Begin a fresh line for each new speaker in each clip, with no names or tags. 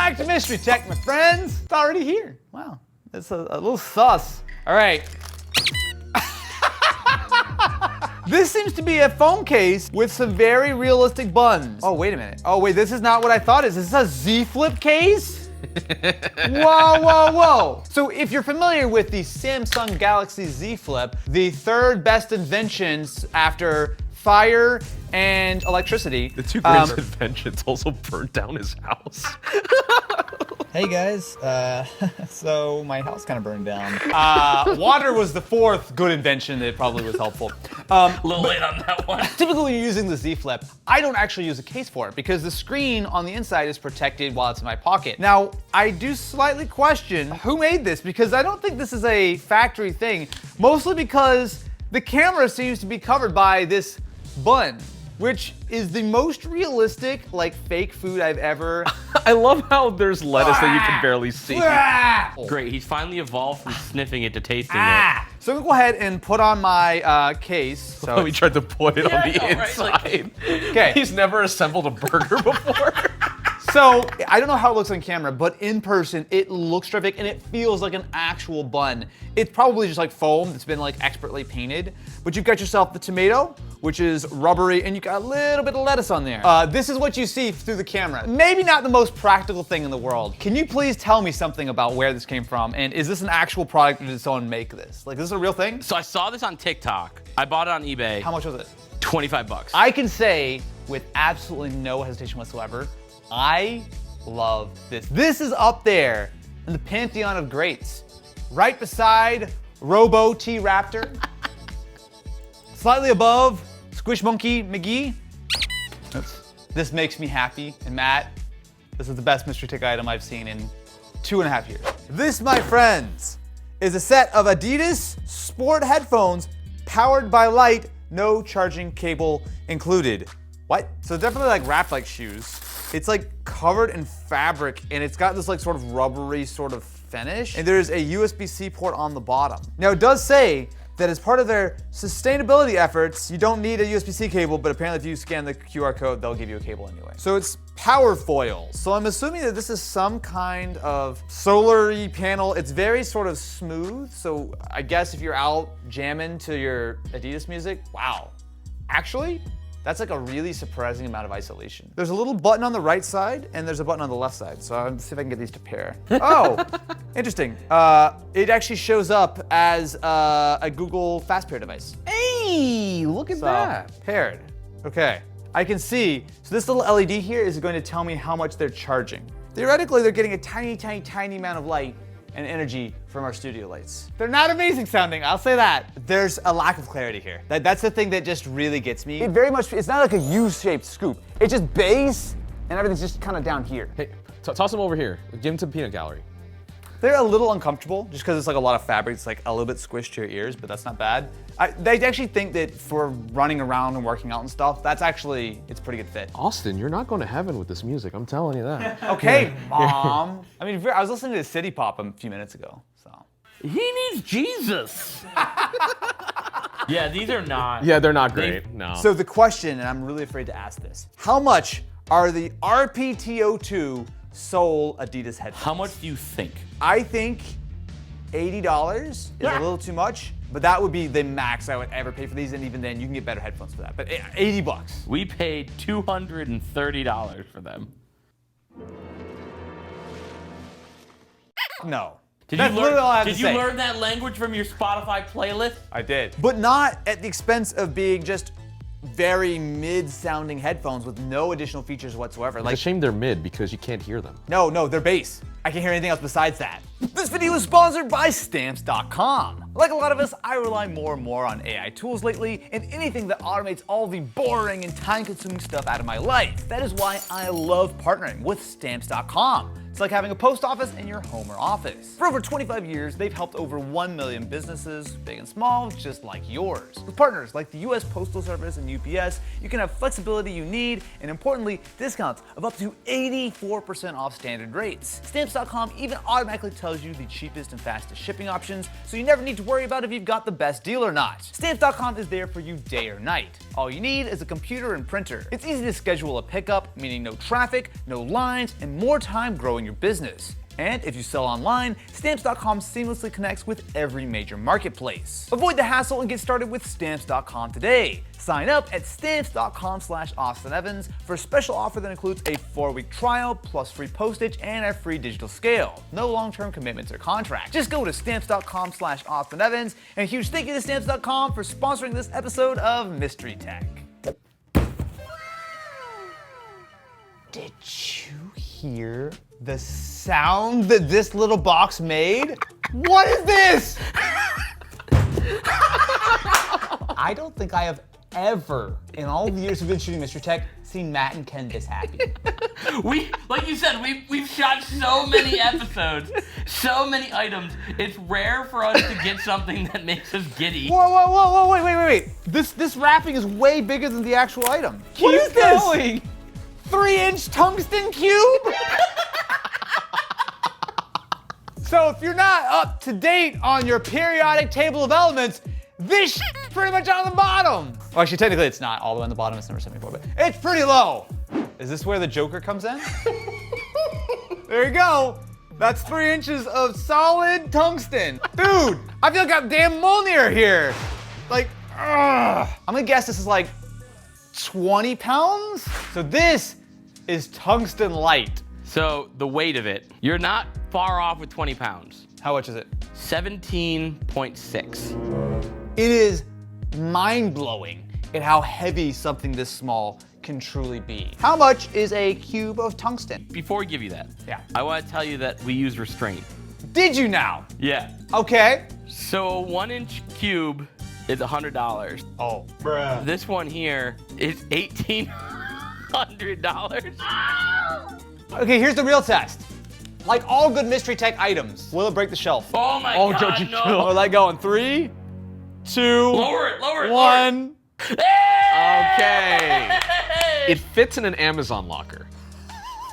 back to Mystery Tech, my friends. It's already here. Wow, it's a little sus. All right. This seems to be a phone case with some very realistic buttons. Oh, wait a minute. Oh, wait, this is not what I thought it is. This is a Z Flip case? Whoa, whoa, whoa. So if you're familiar with the Samsung Galaxy Z Flip, the third best inventions after fire and electricity.
The two greatest inventions also burned down his house.
Hey guys, so my house kind of burned down. Water was the fourth good invention that probably was helpful.
A little late on that one.
Typically when you're using the Z Flip, I don't actually use a case for it because the screen on the inside is protected while it's in my pocket. Now, I do slightly question who made this because I don't think this is a factory thing, mostly because the camera seems to be covered by this bun, which is the most realistic, like, fake food I've ever.
I love how there's lettuce that you can barely see.
Great, he's finally evolved from sniffing it to tasting it.
So I'm gonna go ahead and put on my case. So
We tried to put it on the
I know, right?
inside.
Okay.
He's never assembled a burger before.
So I don't know how it looks on camera, but in person, it looks terrific and it feels like an actual bun. It's probably just like foam that's been like expertly painted, but you've got yourself the tomato, which is rubbery, and you got a little bit of lettuce on there. This is what you see through the camera. Maybe not the most practical thing in the world. Can you please tell me something about where this came from? And is this an actual product or did someone make this? Like, is this a real thing?
So I saw this on TikTok. I bought it on eBay.
How much was it?
25 bucks.
I can say with absolutely no hesitation whatsoever, I love this. This is up there in the pantheon of greats, right beside Robo T-Raptor, slightly above Squish Monkey McGee. This makes me happy, and Matt, this is the best Mystery Tech item I've seen in 2.5 years. This, my friends, is a set of Adidas sport headphones powered by light, no charging cable included. What? So definitely like wrapped like shoes. It's like covered in fabric and it's got this like sort of rubbery sort of finish. And there's a USB-C port on the bottom. Now it does say that as part of their sustainability efforts, you don't need a USB-C cable, but apparently if you scan the QR code, they'll give you a cable anyway. So it's power foil. So I'm assuming that this is some kind of solar-y panel. It's very sort of smooth. So I guess if you're out jamming to your Adidas music, wow. Actually, that's like a really surprising amount of isolation. There's a little button on the right side and there's a button on the left side. So I'll see if I can get these to pair. Oh, interesting. It actually shows up as a Google Fast Pair device.
Hey, look at that.
Paired. Okay. I can see, so this little LED here is going to tell me how much they're charging. Theoretically, they're getting a tiny, tiny, tiny amount of light and energy from our studio lights. They're not amazing sounding, I'll say that. There's a lack of clarity here. That's the thing that just really gets me. It very much, it's not like a U-shaped scoop. It's just bass and everything's just kind of down here.
Hey, toss them over here. Give them to the peanut gallery.
They're a little uncomfortable just because it's like a lot of fabric. It's like a little bit squished to your ears, but that's not bad. They actually think that for running around and working out and stuff, it's a pretty good fit.
Austin, you're not going to heaven with this music. I'm telling you that.
Okay, Mom. I mean, I was listening to City Pop a few minutes ago, so.
He needs Jesus. Yeah, these are not.
Yeah, they're not great. No.
So the question, and I'm really afraid to ask this, how much are the RPTO2 Soul Adidas headphones?
How much do you think?
I think $80 is a little too much, but that would be the max I would ever pay for these, and even then you can get better headphones for that, but 80 bucks.
We paid $230 for them.
No.
Did
That's literally all I have to
Did you
say.
learn that language from your Spotify playlist?
I did. But not at the expense of being just very mid-sounding headphones with no additional features whatsoever.
It's a shame they're mid because you can't hear them.
No, they're bass. I can't hear anything else besides that. This video is sponsored by Stamps.com. Like a lot of us, I rely more and more on AI tools lately and anything that automates all the boring and time-consuming stuff out of my life. That is why I love partnering with Stamps.com. It's like having a post office in your home or office. For over 25 years, they've helped over 1 million businesses, big and small, just like yours. With partners like the US Postal Service and UPS, you can have flexibility you need, and importantly, discounts of up to 84% off standard rates. Stamps.com even automatically tells tells you the cheapest and fastest shipping options, so you never need to worry about if you've got the best deal or not. Stamps.com is there for you day or night. All you need is a computer and printer. It's easy to schedule a pickup, meaning no traffic, no lines, and more time growing your business. And if you sell online, Stamps.com seamlessly connects with every major marketplace. Avoid the hassle and get started with Stamps.com today. Sign up at Stamps.com/AustinEvans for a special offer that includes a 4-week trial, plus free postage and a free digital scale. No long-term commitments or contracts. Just go to Stamps.com/AustinEvans, and a huge thank you to Stamps.com for sponsoring this episode of Mystery Tech. Did you hear the sound that this little box made? What is this? I don't think I have ever, in all the years we've been shooting Mystery Tech, seen Matt and Ken this happy.
Like you said, we've shot so many episodes, so many items. It's rare for us to get something that makes us giddy.
Whoa, wait. This wrapping is way bigger than the actual item. What is this? 3-inch tungsten cube? So if you're not up to date on your periodic table of elements, this is pretty much on the bottom. Well, actually, technically it's not all the way on the bottom, it's number 74, but it's pretty low. Is this where the Joker comes in? There you go. That's 3 inches of solid tungsten. Dude, I feel like I'm damn Mjolnir here. Like, ugh. I'm gonna guess this is like 20 pounds? So this is tungsten light.
So the weight of it, you're not far off with 20 pounds.
How much is it?
17.6.
It is mind-blowing at how heavy something this small can truly be. How much is a cube of tungsten?
Before we give you that,
Yeah.
I want to tell you that we use restraint.
Did you now?
Yeah.
Okay.
So a 1-inch cube is $100.
Oh, bruh.
This one here is $1,800.
Okay, here's the real test. Like all good Mystery Tech items, will it break the shelf?
Oh my
Oh,
God,
don't you
no.
kill.
Or let go in 3, 2,
Lower it.
1.
Okay. It fits in an Amazon locker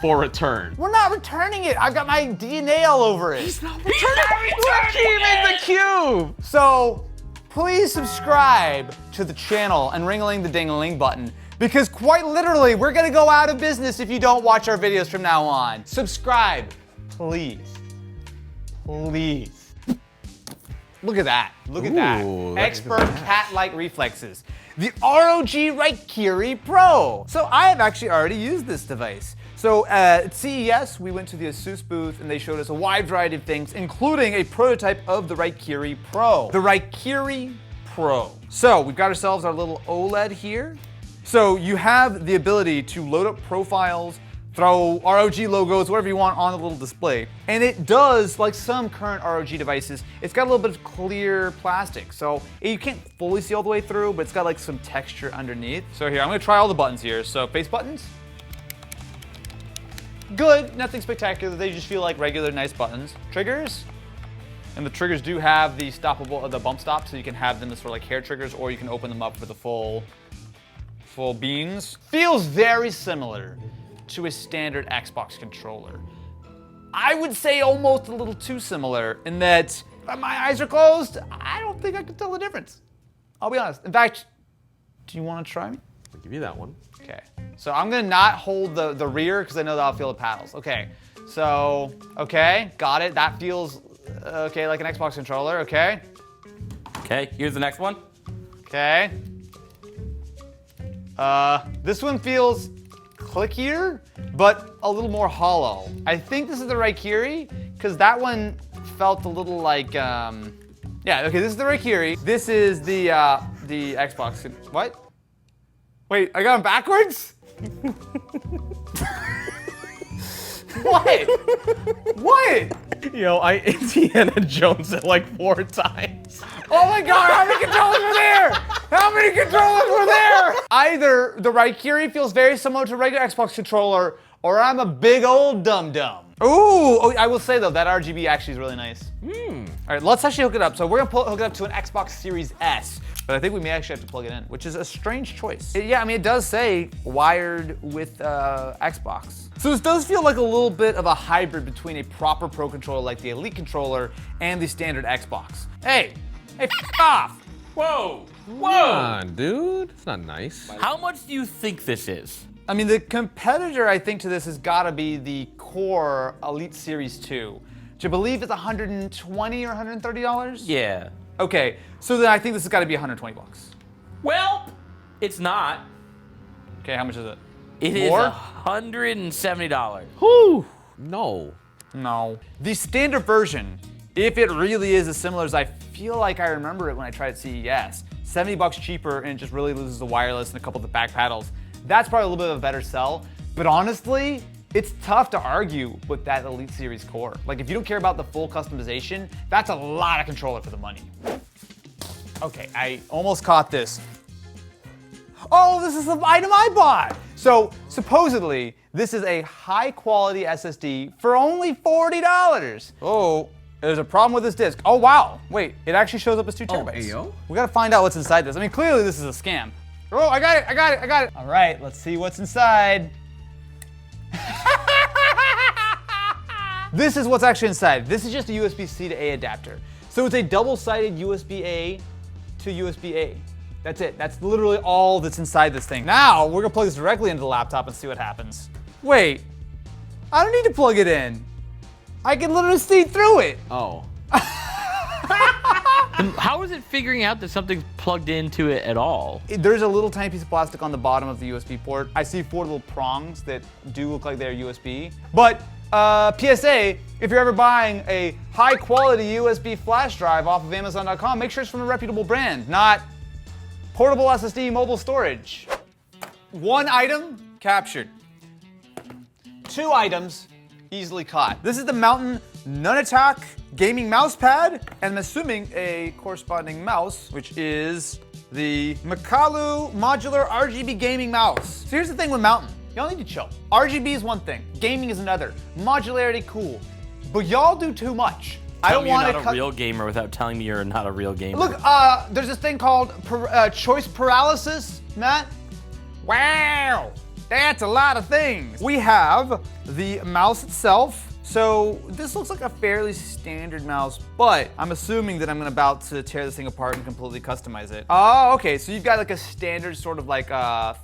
for return.
We're not returning it. I've got my DNA all over it.
He's not returning
the cube.
So please subscribe to the channel and ring-a-ling the ding-a-ling button, because quite literally, we're gonna go out of business if you don't watch our videos from now on. Subscribe, please. Please. Look at that. Look at that.
Ooh, look
Expert
at that.
cat-like reflexes. The ROG Raikiri Pro. So I have actually already used this device. So at CES, we went to the Asus booth and they showed us a wide variety of things, including a prototype of the Raikiri Pro. The Raikiri Pro. So we've got ourselves our little OLED here. So you have the ability to load up profiles, throw ROG logos, whatever you want on the little display. And it does, like some current ROG devices, it's got a little bit of clear plastic. So you can't fully see all the way through, but it's got like some texture underneath. So here, I'm gonna try all the buttons here. So face buttons. Good, nothing spectacular. They just feel like regular nice buttons. Triggers. And the triggers do have the stoppable, the bump stop, so you can have them as sort of like hair triggers, or you can open them up for the full beans. Feels very similar to a standard Xbox controller. I would say almost a little too similar in that when my eyes are closed, I don't think I can tell the difference. I'll be honest. In fact, do you want to try me?
I'll give you that one.
Okay. So I'm gonna not hold the rear because I know that I'll feel the paddles. Okay. So, okay, got it. That feels okay like an Xbox controller. Okay.
Okay, here's the next one.
Okay. This one feels clickier, but a little more hollow. I think this is the Raikiri, because that one felt a little like, yeah, okay, this is the Raikiri. This is the Xbox. What? Wait, I got them backwards? What? What?
Yo, I Indiana Jones it like 4 times.
Oh my God, how many controllers were there? How many controllers were there? Either the Raikiri feels very similar to a regular Xbox controller, or I'm a big old dum-dum. Oh, I will say though, that RGB actually is really nice. All right, let's actually hook it up. So we're gonna hook it up to an Xbox Series S, but I think we may actually have to plug it in, which is a strange choice. Yeah, I mean, it does say wired with Xbox. So this does feel like a little bit of a hybrid between a proper Pro controller like the Elite controller and the standard Xbox. Hey, f off.
Whoa!
Come on, dude. It's not nice.
How much do you think this is?
I mean, the competitor, I think, to this has got to be the Core Elite Series 2, which I believe is $120 or $130.
Yeah.
Okay, so then I think this has got to be 120 bucks.
Well, it's not.
Okay, how much is it?
It is
More?
$170.
Whew. No.
No. The standard version, if it really is as similar as I feel like I remember it when I tried at CES, 70 bucks cheaper and it just really loses the wireless and a couple of the back paddles. That's probably a little bit of a better sell. But honestly, it's tough to argue with that Elite Series core. Like, if you don't care about the full customization, that's a lot of controller for the money. Okay, I almost caught this. Oh, this is the item I bought! So, supposedly, this is a high-quality SSD for only $40. Oh, there's a problem with this disk. Oh, wow. Wait, it actually shows up as 2 terabytes.
ayo?
We gotta find out what's inside this. I mean, clearly this is a scam. Oh, I got it. All right, let's see what's inside. This is what's actually inside. This is just a USB-C to A adapter. So it's a double-sided USB-A to USB-A. That's it. That's literally all that's inside this thing. Now, we're gonna plug this directly into the laptop and see what happens. Wait, I don't need to plug it in. I can literally see through it.
Oh.
How is it figuring out that something's plugged into it at all?
There's a little tiny piece of plastic on the bottom of the USB port. I see 4 little prongs that do look like they're USB. But PSA, if you're ever buying a high quality USB flash drive off of Amazon.com, make sure it's from a reputable brand, not portable SSD mobile storage. 1 item captured. 2 items easily caught. This is the Mountain Nunatak gaming mouse pad, and I'm assuming a corresponding mouse, which is the Makalu Modular RGB gaming mouse. So here's the thing with Mountain. Y'all need to chill. RGB is one thing, gaming is another. Modularity, cool. But y'all do too much. I don't want to
You're not a real gamer without telling me you're not a real gamer.
Look, there's this thing called choice paralysis, Matt. Wow, that's a lot of things. We have the mouse itself. So this looks like a fairly standard mouse, but I'm assuming that I'm about to tear this thing apart and completely customize it. Oh, okay, so you've got like a standard sort of like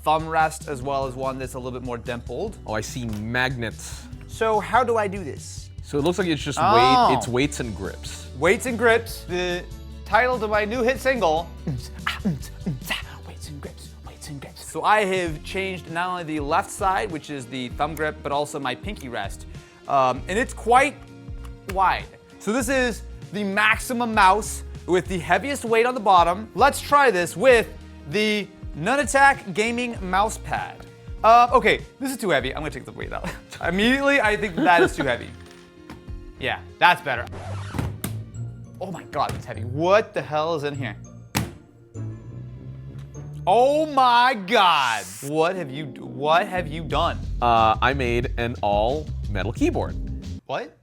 thumb rest as well as one that's a little bit more dimpled.
Oh, I see magnets.
So how do I do this?
So it looks like it's just it's weights and grips.
Weights and grips, the title to my new hit single. Weights and grips, weights and grips. So I have changed not only the left side, which is the thumb grip, but also my pinky rest. And it's quite wide. So this is the maximum mouse with the heaviest weight on the bottom. Let's try this with the Nunatak gaming mouse pad. Okay, this is too heavy. I'm gonna take the weight out. Immediately, I think that is too heavy. Yeah, that's better. Oh my God, that's heavy. What the hell is in here? Oh my God! What have you done?
I made an all metal keyboard.
What?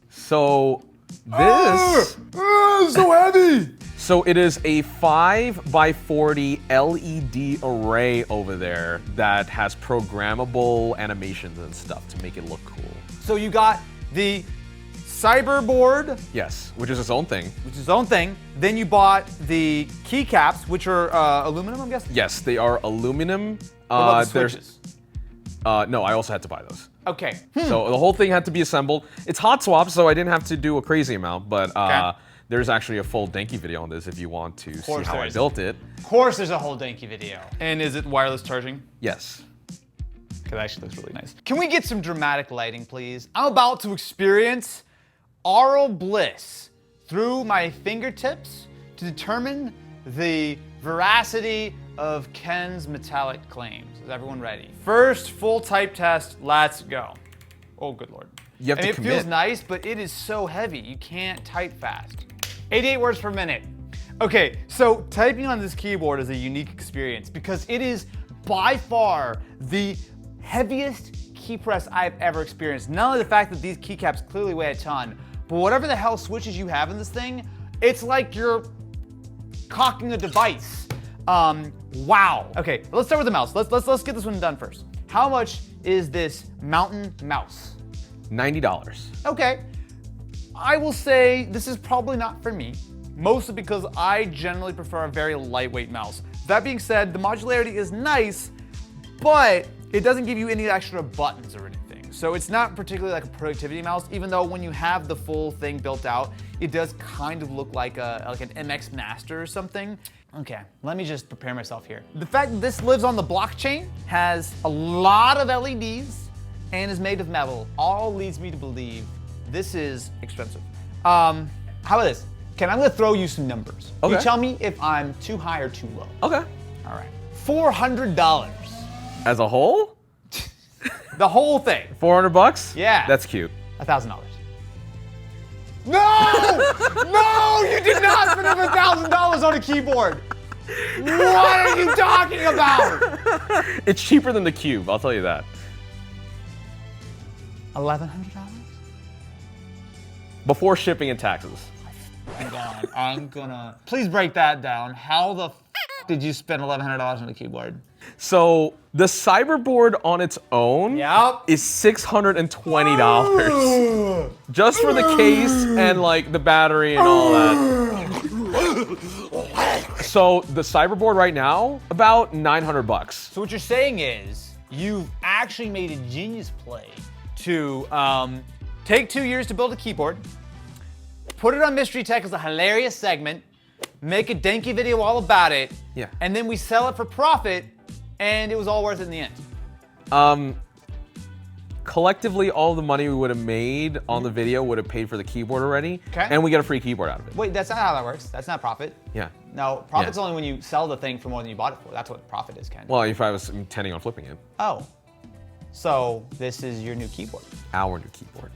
So this.
So heavy!
So it is a 5x40 LED array over there that has programmable animations and stuff to make it look cool.
So you got the Cyberboard,
Yes, which is its own thing.
which is its own thing. Then you bought the keycaps, which are aluminum, I'm guessing?
Yes, they are aluminum.
What about the
there's-
switches?
No, I also had to buy those.
Okay.
So the whole thing had to be assembled. It's hot swap, so I didn't have to do a crazy amount, but
Okay.
there's actually a full Denki video on this if you want to see
course
how
there
I
is.
built it.
Of course there's a whole Denki video. And is it wireless charging?
Yes.
Because it actually looks really nice. Can we get some dramatic lighting, please? I'm about to experience aural bliss through my fingertips to determine the veracity of Ken's metallic claims. Is everyone ready? First full type test, let's go. Oh, good Lord.
You have to
It feels
commit.
nice, but it is so heavy. You can't type fast. 88 words per minute. Okay, so typing on this keyboard is a unique experience because it is by far the heaviest key press I've ever experienced. Not only the fact that these keycaps clearly weigh a ton, but whatever the hell switches you have in this thing, it's like you're cocking a device. Wow. Okay, let's start with the mouse. Let's get this one done first. How much is this mountain mouse?
$90.
Okay. I will say this is probably not for me, mostly because I generally prefer a very lightweight mouse. That being said, the modularity is nice, but it doesn't give you any extra buttons or anything. So it's not particularly like a productivity mouse, even though when you have the full thing built out, it does kind of look like an MX Master or something. Okay, let me just prepare myself here. The fact that this lives on the blockchain, has a lot of LEDs, and is made of metal, all leads me to believe this is expensive. How about this? Ken, I'm gonna throw you some numbers.
Okay.
You tell me if I'm too high or too low.
Okay.
All right. $400.
As a whole?
The whole thing.
400 bucks?
Yeah.
That's cute.
$1,000. No! No! You did not spend over $1,000 on a keyboard. What are you talking about?
It's cheaper than the Cube, I'll tell you that.
$1,100?
Before shipping and taxes.
Oh God, I'm gonna. Please break that down. How the did you spend $1,100 on a keyboard?
So the Cyberboard on its own
Yep.
is $620. Just for the case and like the battery and all that. So the Cyberboard right now, about 900 bucks.
So what you're saying is you've actually made a genius play to take 2 years to build a keyboard, put it on Mystery Tech as a hilarious segment, make a danky video all about it,
Yeah.
and then we sell it for profit, and it was all worth it in the end.
Collectively, all the money we would have made on the video would have paid for the keyboard already,
Okay.
and we get a free keyboard out of it.
Wait, that's not how that works. That's not profit.
Yeah.
No, profit's
Yeah.
only when you sell the thing for more than you bought it for. That's what profit is, Ken.
Well, if I was intending on flipping it.
Oh. So this is your new keyboard.
Our new keyboard.